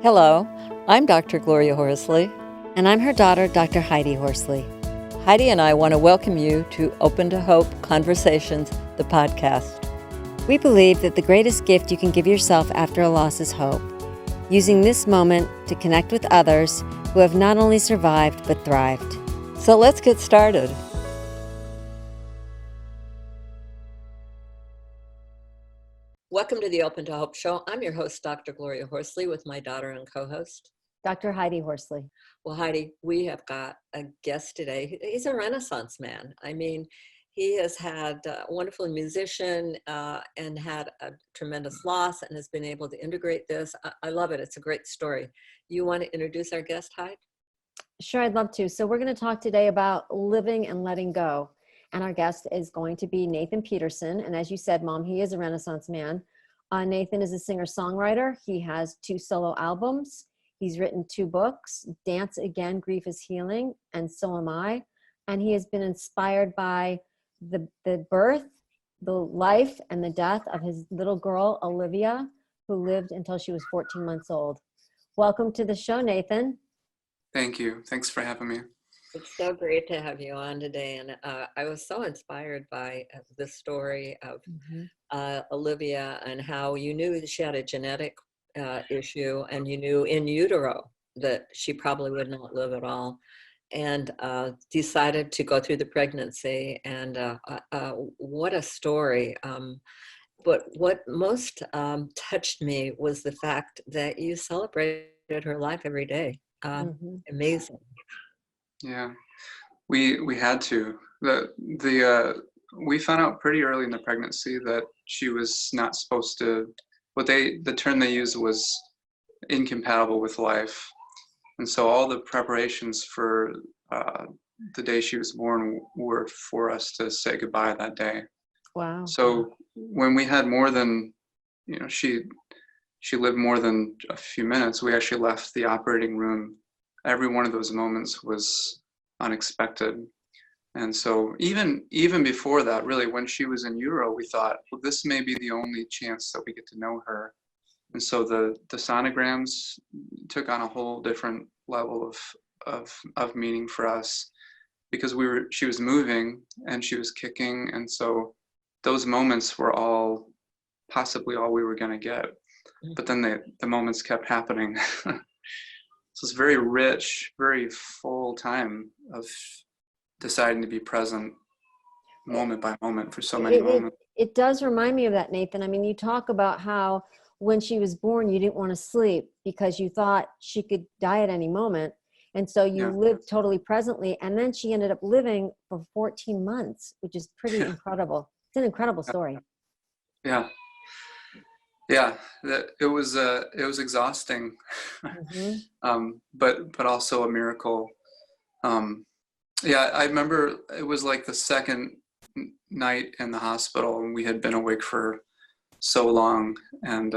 Hello, I'm Dr. Gloria Horsley. And I'm her daughter, Dr. Heidi Horsley. Heidi and I want to welcome you to Open to Hope Conversations, the podcast. We believe that the greatest gift you can give yourself after a loss is hope, using this moment to connect with others who have not only survived but thrived. So let's get started. Welcome to the Open to Hope Show. I'm your host, Dr. Gloria Horsley, with my daughter and co-host, Dr. Heidi Horsley. Well, Heidi, we have got a guest today. He's a Renaissance man. I mean, he has had a wonderful musician and had a tremendous loss and has been able to integrate this. I love it. It's a great story. You want to introduce our guest, Heidi? Sure, I'd love to. So we're going to talk today about living and letting go. And our guest is going to be Nathan Peterson. And as you said, Mom, he is a Renaissance man. Nathan is a singer-songwriter. He has 2 solo albums. He's written 2 books, Dance Again, Grief is Healing, and So Am I. And he has been inspired by the birth, the life, and the death of his little girl, Olivia, who lived until she was 14 months old. Welcome to the show, Nathan. Thank you. Thanks for having me. It's so great to have you on today. And I was so inspired by the story of Olivia and how you knew that she had a genetic issue, and you knew in utero that she probably would not live at all, and decided to go through the pregnancy. And what a story. But what most touched me was the fact that you celebrated her life every day. Amazing. Yeah, we had to. We found out pretty early in the pregnancy that she was not supposed to. The term they used was incompatible with life, and so all the preparations for the day she was born were for us to say goodbye that day. Wow. So when we had more than, she lived more than a few minutes, we actually left the operating room. Every one of those moments was unexpected. And so even before that, really, when she was in utero, we thought, well, this may be the only chance that we get to know her. And so the sonograms took on a whole different level of meaning for us, because she was moving and she was kicking. And so those moments were possibly all we were going to get. But then the moments kept happening. So it's very rich, very full time of deciding to be present moment by moment for so many moments. It does remind me of that, Nathan. I mean, you talk about how when she was born, you didn't want to sleep because you thought she could die at any moment. And so you lived totally presently. And then she ended up living for 14 months, which is pretty incredible. It's an incredible story. Yeah. Yeah, it was exhausting, but also a miracle. I remember it was like the second night in the hospital, and we had been awake for so long, and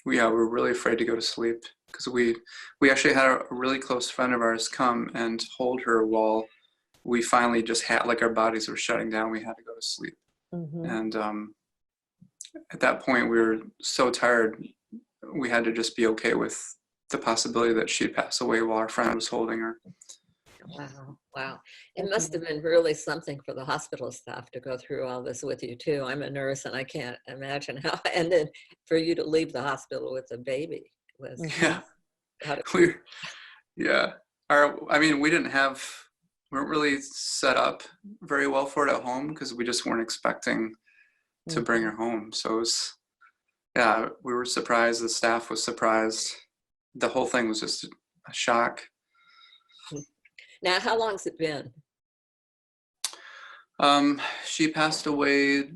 we were really afraid to go to sleep, because we actually had a really close friend of ours come and hold her while we finally just had, like, our bodies were shutting down. We had to go to sleep, and at that point, we were so tired, we had to just be okay with the possibility that she'd pass away while our friend was holding her. Wow. It must have been really something for the hospital staff to go through all this with you, too. I'm a nurse, and I can't imagine how, and then for you to leave the hospital with a baby was... We weren't really set up very well for it at home, because we just weren't expecting to bring her home. So it was, we were surprised. The staff was surprised. The whole thing was just a shock. Now, how long's it been? She passed away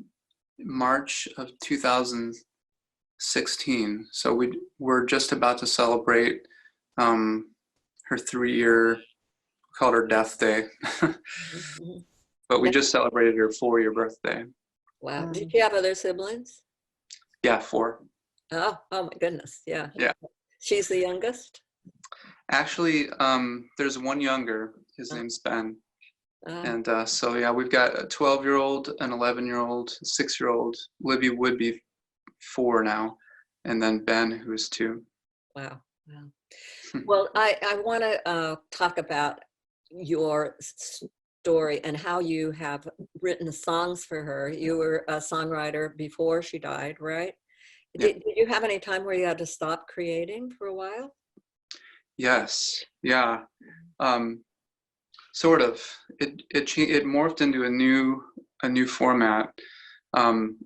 March of 2016. So we're just about to celebrate her 3-year, called her death day. But we just celebrated her 4-year birthday. Wow. Did you have other siblings? Yeah, 4. Oh my goodness. Yeah. She's the youngest? Actually, there's one younger. His name's Ben. And we've got a 12-year-old, an 11-year-old, a 6-year-old. Libby would be 4 now. And then Ben, who's 2. Wow. Wow. Well, I want to talk about your story and how you have written songs for her. You were a songwriter before she died, right? Yeah. Did you have any time where you had to stop creating for a while? Yes. Yeah. Um, sort of. It morphed into a new format. Um,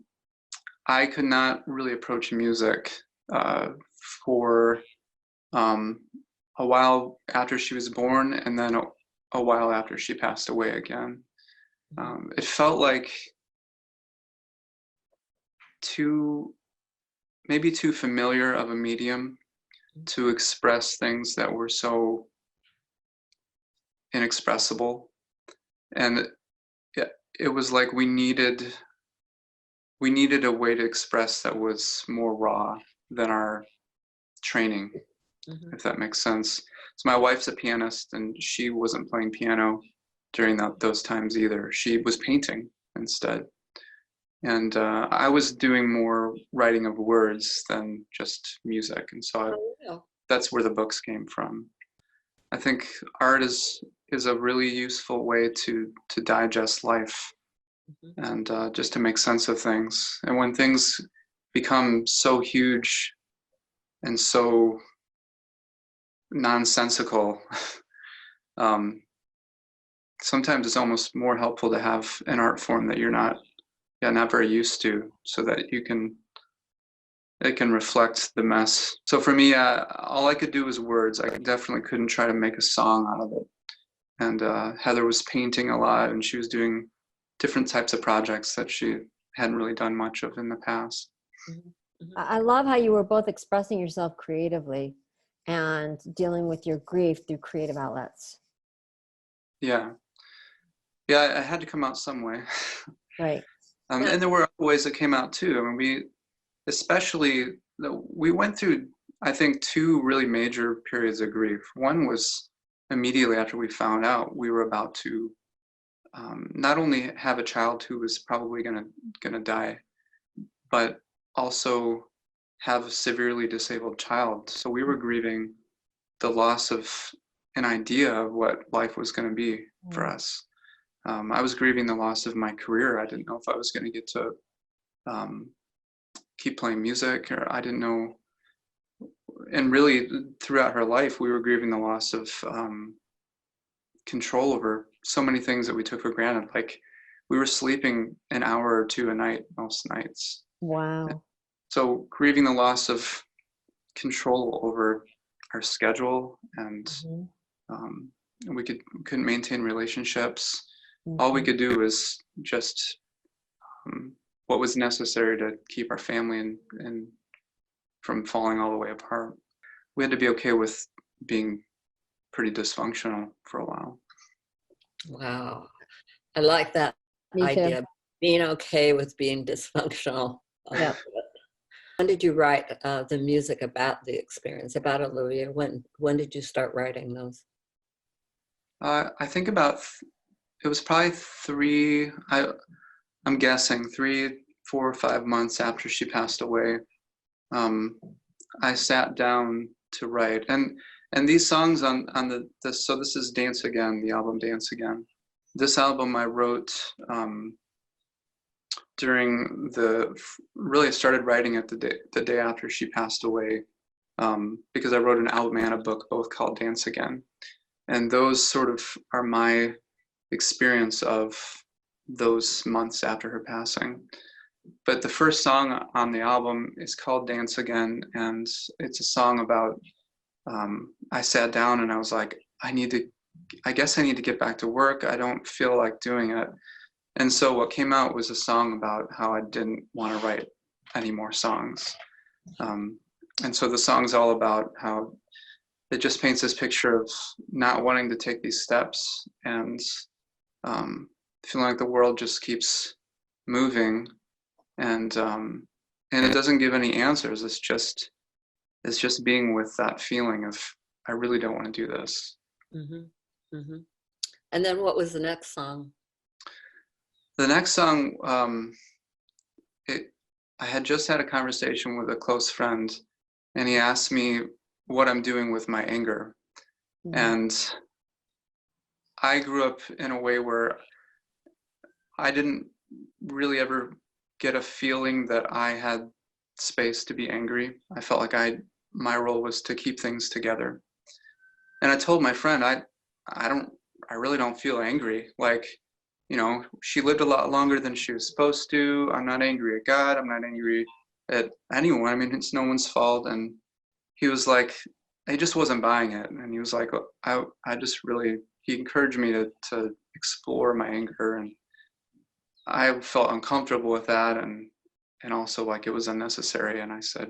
I could not really approach music uh, for um, a while after she was born, and then a while after she passed away again. It felt like too maybe too familiar of a medium to express things that were so inexpressible, and it was like we needed a way to express that was more raw than our training, Mhm. if that makes sense. So my wife's a pianist, and she wasn't playing piano during those times either. She was painting instead. And I was doing more writing of words than just music. And so Oh, yeah. that's where the books came from. I think art is a really useful way to digest life Mhm. and just to make sense of things. And when things become so huge and so nonsensical, um, sometimes it's almost more helpful to have an art form that you're not very used to, so that it can reflect the mess. So for me, all I could do was words. I definitely couldn't try to make a song out of it. And Heather was painting a lot, and she was doing different types of projects that she hadn't really done much of in the past. Mhm. Mhm. I love how you were both expressing yourself creatively and dealing with your grief through creative outlets. Yeah, yeah, I had to come out some way. Right. Now, And there were other ways that came out too. I mean, especially, we went through, I think, two really major periods of grief. One was immediately after we found out we were about to not only have a child who was probably gonna die, but also have a severely disabled child. So we were grieving the loss of an idea of what life was going to be for Mm. us. I was grieving the loss of my career. I didn't know if I was going to get to um, keep playing music, or I didn't know. And really, throughout her life, we were grieving the loss of control over so many things that we took for granted. Like, we were sleeping an hour or two a night most nights. Wow. So grieving the loss of control over our schedule, and Mhm. um, couldn't maintain relationships. All we Mhm. could do was just what was necessary to keep our family and from falling all the way apart. We had to be okay with being pretty dysfunctional for a while. wow. I like that Me too. idea, being okay with being dysfunctional. I Yeah. love it. When did you write the music about the experience, about Olivia? When did you start writing those? I think about it was probably I'm guessing 3, 4, or 5 months after she passed away. Um, I sat down to write, and these songs on so this is Dance Again, the album Dance Again. This album I wrote during really I started writing it the day after she passed away, because I wrote an album and a book both called Dance Again, and those sort of are my experience of those months after her passing. But the first song on the album is called Dance Again, and it's a song about I sat down and I was like, I guess I need to get back to work. I don't feel like doing it. And so what came out was a song about how I didn't want to write any more songs. Um, and so the song's all about how it just paints this picture of not wanting to take these steps, and um, feeling like the world just keeps moving, and it doesn't give any answers. It's just being with that feeling of I really don't want to do this. Hmm. Hmm. And then what was the next song? The next song, I had just had a conversation with a close friend, and he asked me what I'm doing with my anger. Mm. And I grew up in a way where I didn't really ever get a feeling that I had space to be angry. I felt like my role was to keep things together. And I told my friend, I really don't feel angry. Like, she lived a lot longer than she was supposed to. I'm not angry at God. I'm not angry at anyone. I mean, it's no one's fault. And he was like, he just wasn't buying it. And he was like, I just really, he encouraged me to explore my anger. And I felt uncomfortable with that, and also like it was unnecessary. And I said,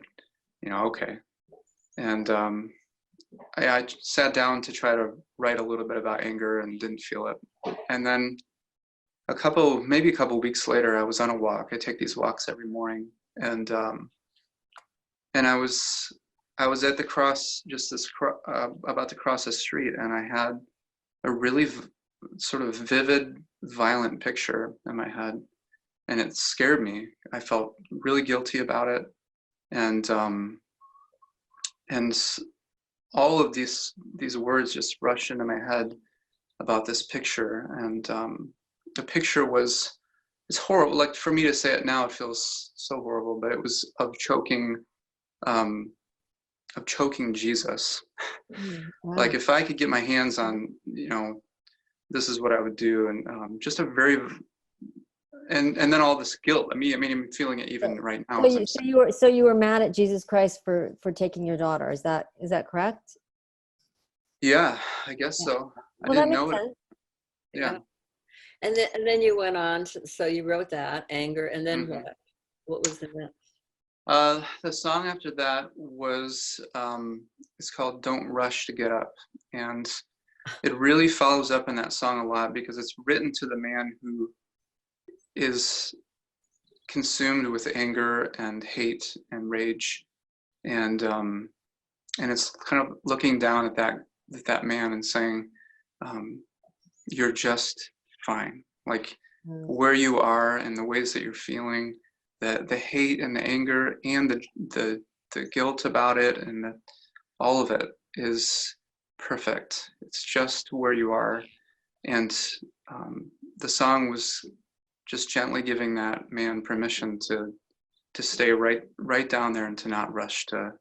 okay. And I sat down to try to write a little bit about anger and didn't feel it. And then maybe a couple weeks later, I was on a walk. I take these walks every morning, and I was at the cross, about to cross a street, and I had a really sort of vivid, violent picture in my head, and it scared me. I felt really guilty about it, and all of these words just rushed into my head about this picture, and the picture it's horrible. Like, for me to say it now, it feels so horrible, but it was of choking Jesus. Wow. Like, if I could get my hands on, this is what I would do. And just a very, and then all this guilt. I mean, I'm feeling it even right now. So you were mad at Jesus Christ for taking your daughter. Is that correct? Yeah, I guess so. I Well, didn't that know makes it. sense. Yeah. And then you went on. So you wrote that anger, and then Mhm. what? What was the next? The song after that was, it's called "Don't Rush to Get Up," and it really follows up in that song a lot because it's written to the man who is consumed with anger and hate and rage, and it's kind of looking down at that man and saying, you're just fine. Like, where you are and the ways that you're feeling, the hate and the anger and the guilt about it, and all of it is perfect. It's just where you are. And the song was just gently giving that man permission to stay right down there and to not rush to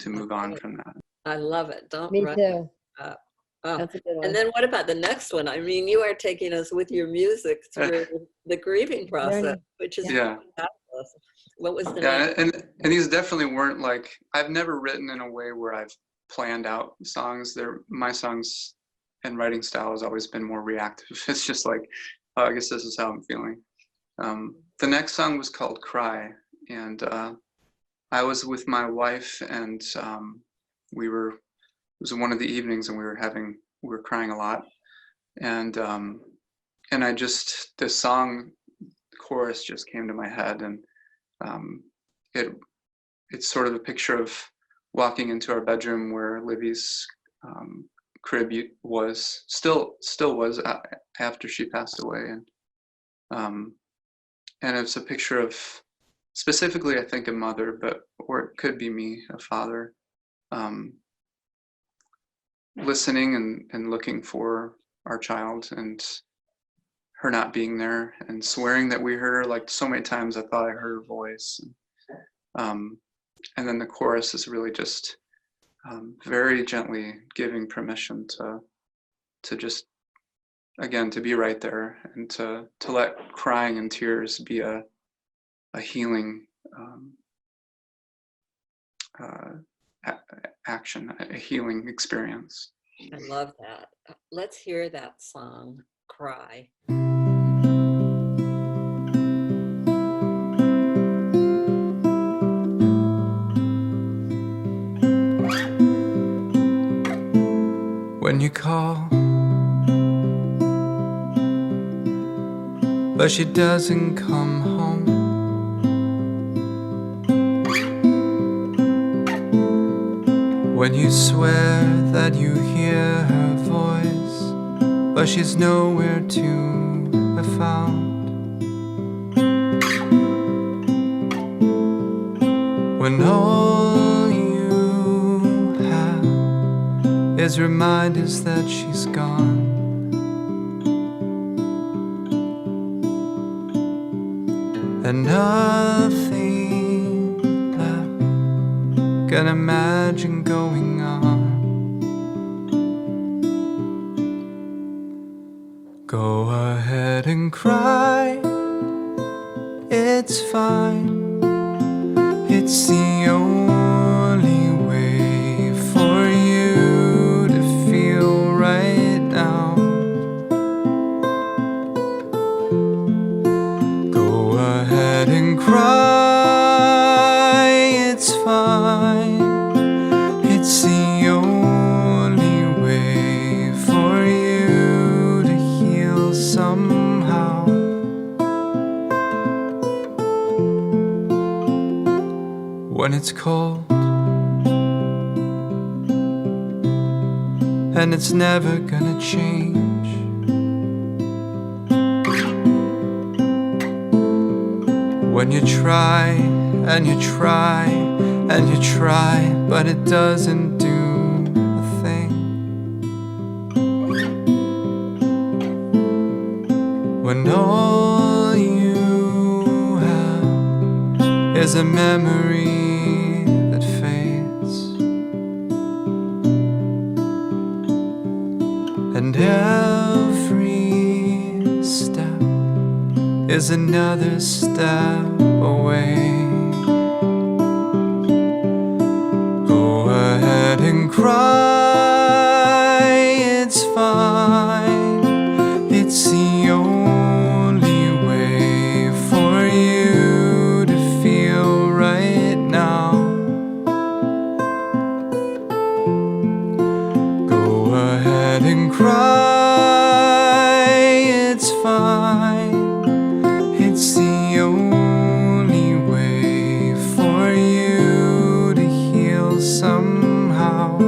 move on from that. I love it. Don't Me rush too. up. Oh. That's a good one. And then what about the next one? I mean, you are taking us with your music through the grieving process, which is fabulous. What was the next? And these definitely weren't like, I've never written in a way where I've planned out songs. My songs and writing style has always been more reactive. It's just like, oh, I guess this is how I'm feeling. The next song was called "Cry," and I was with my wife, and it was one of the evenings, and we were crying a lot, and the song chorus just came to my head, and it's sort of a picture of walking into our bedroom where Livy's crib still was after she passed away, and it's a picture of, specifically, I think, a mother, or it could be me, a father, listening and looking for our child, and her not being there, and swearing that we heard her. Like, so many times I thought I heard her voice. And then the chorus is really just very gently giving permission to just, again, to be right there, and to let crying and tears be a healing action, a healing experience. I love that. Let's hear that song, "Cry." When you call, but she doesn't come home. When you swear that you hear her voice, but she's nowhere to be found. When all you have is reminders that she's gone. And nothing left can imagine going on. Go ahead and cry, it's fine. It's the only way for you to feel right now. Go ahead and cry, it's fine. It's the only way for you to heal somehow. When it's cold and it's never gonna change, when you try and you try and you try, but it doesn't do a thing. When all you have is a memory that fades, and every step is another step away. Go ahead and cry, it's fine. It's the only way for you to feel right now. Go ahead and cry, it's fine. It's the only way for you to heal somehow.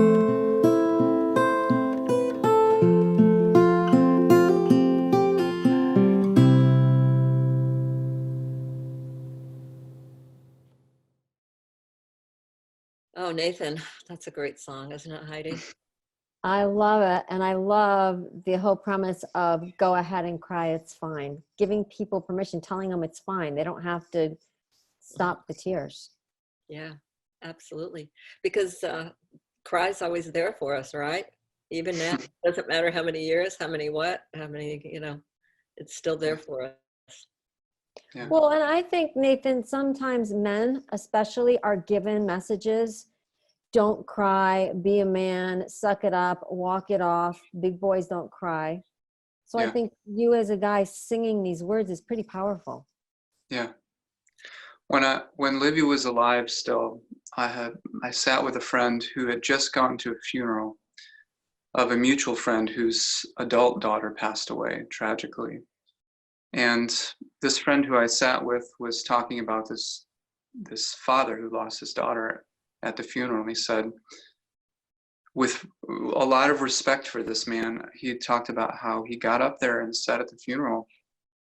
Oh, Nathan, that's a great song, isn't it, Heidi? I love it. And I love the whole premise of go ahead and cry, it's fine. Giving people permission, telling them it's fine. They don't have to stop the tears. Yeah, absolutely. Because cry's always there for us, right? Even now, doesn't matter how many years, how many, it's still there for us. Yeah. Well, and I think, Nathan, sometimes men especially are given messages. Don't cry, be a man, suck it up, walk it off. Big boys don't cry. So I Yeah. think you as a guy singing these words is pretty powerful. Yeah. When Livy was alive still, I sat with a friend who had just gone to a funeral of a mutual friend whose adult daughter passed away tragically. And this friend who I sat with was talking about this father who lost his daughter at the funeral. And he said, with a lot of respect for this man, he talked about how he got up there and said at the funeral,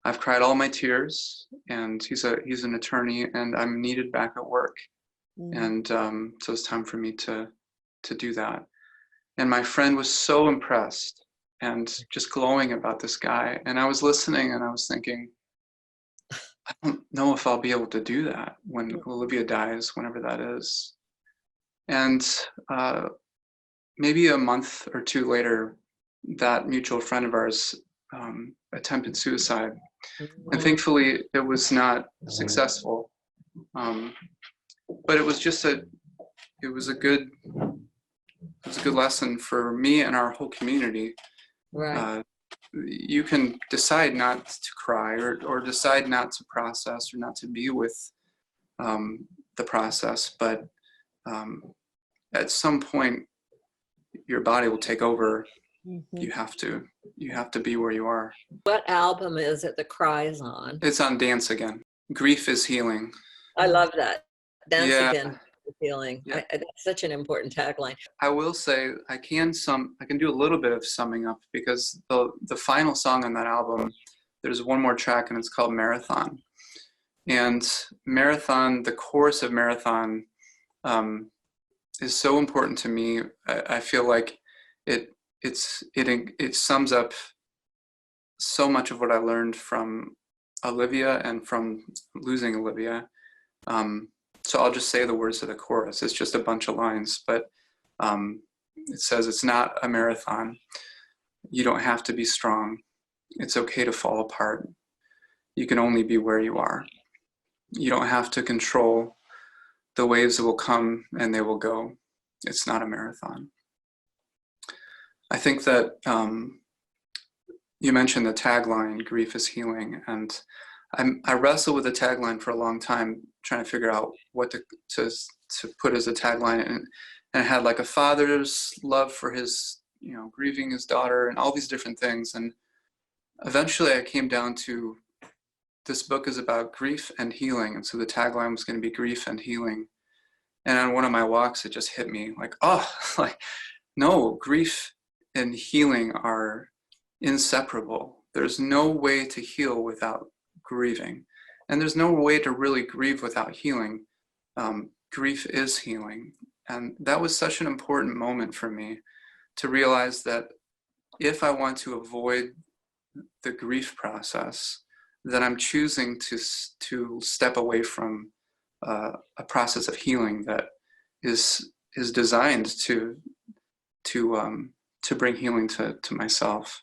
I've cried all my tears, and he's an attorney, and I'm needed back at work. And so it's time for me to do that. And my friend was so impressed and just glowing about this guy. And I was listening and I was thinking, I don't know if I'll be able to do that when Olivia dies, whenever that is. And maybe a month or two later, that mutual friend of ours attempted suicide. And thankfully, it was not successful. But it was just it was a good lesson for me and our whole community. Right. You can decide not to cry or decide not to process or not to be with the process, but at some point your body will take over. You have to be where you are. What album is it that cries on? It's on Dance Again. Grief is Healing. I love that. Dance Yeah. Again. Feeling. Yeah. That's such an important tagline. I will say I can do a little bit of summing up, because the final song on that album, there's one more track and it's called Marathon. And Marathon, the chorus of Marathon is so important to me. I feel like it sums up so much of what I learned from Olivia and from losing Olivia. So I'll just say the words of the chorus. It's just a bunch of lines, but it says, "It's not a marathon. You don't have to be strong. It's okay to fall apart. You can only be where you are. You don't have to control the waves that will come and they will go. It's not a marathon." I think that you mentioned the tagline, "Grief is healing," and I wrestled with the tagline for a long time, trying to figure out what to put as a tagline, and it had like a father's love for his, grieving his daughter, and all these different things. And eventually, I came down to, this book is about grief and healing, and so the tagline was going to be "Grief and Healing." And on one of my walks, it just hit me like, oh, like, no, grief and healing are inseparable. There's no way to heal without grieving, and there's no way to really grieve without healing. Grief is healing, and that was such an important moment for me to realize that if I want to avoid the grief process, then I'm choosing to step away from a process of healing that is designed to bring healing to myself.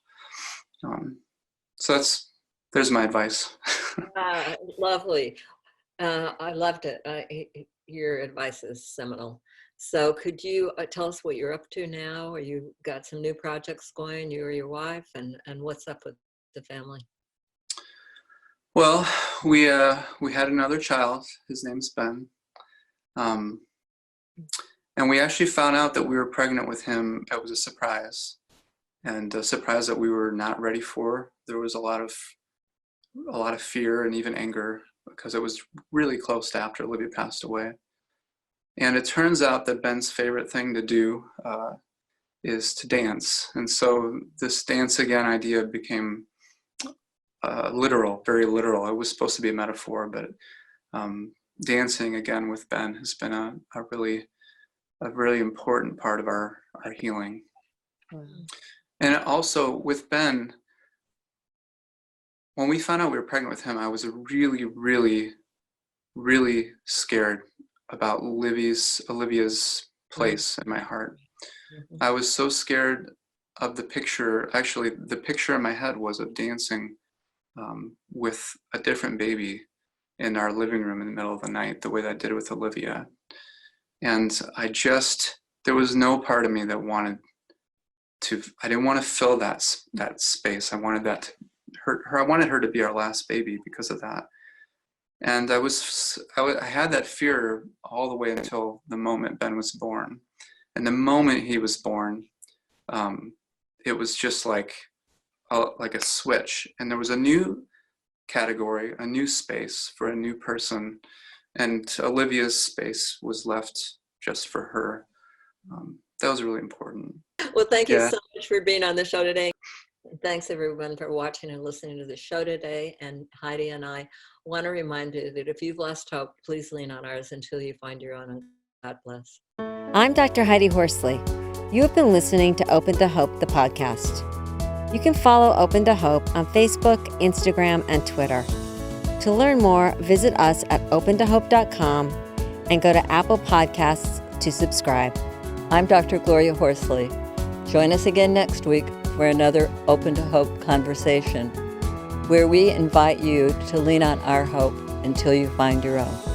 So there's my advice. Lovely. I loved it. Your advice is seminal. So could you tell us what you're up to now? Or you got some new projects going, you or your wife, and what's up with the family? Well, we had another child. His name's Ben. And we actually found out that we were pregnant with him. It was a surprise, and a surprise that we were not ready for. There was a lot of fear and even anger, because it was really close to after Olivia passed away. And it turns out that Ben's favorite thing to do is to dance. And so this dance again idea became literal, very literal. It was supposed to be a metaphor, but dancing again with Ben has been a really important part of our healing. Wow. And also with Ben, when we found out we were pregnant with him, I was really, really, really scared about Olivia's place in my heart. Mm-hmm. I was so scared of the picture. Actually, the picture in my head was of dancing with a different baby in our living room in the middle of the night, the way that I did it with Olivia. And there was no part of me that I didn't want to fill that space. I wanted that I wanted her to be our last baby because of that. And I had that fear all the way until the moment Ben was born. And the moment he was born, it was just like a switch. And there was a new category, a new space for a new person. And Olivia's space was left just for her. That was really important. Well, thank you so much for being on the show today. Thanks everyone for watching and listening to the show today. And Heidi and I want to remind you that if you've lost hope, please lean on ours until you find your own. God bless. I'm Dr. Heidi Horsley. You have been listening to Open to Hope, the podcast. You can follow Open to Hope on Facebook, Instagram, and Twitter. To learn more, visit us at opentohope.com and go to Apple Podcasts to subscribe. I'm Dr. Gloria Horsley. Join us again next week for another Open to Hope conversation, where we invite you to lean on our hope until you find your own.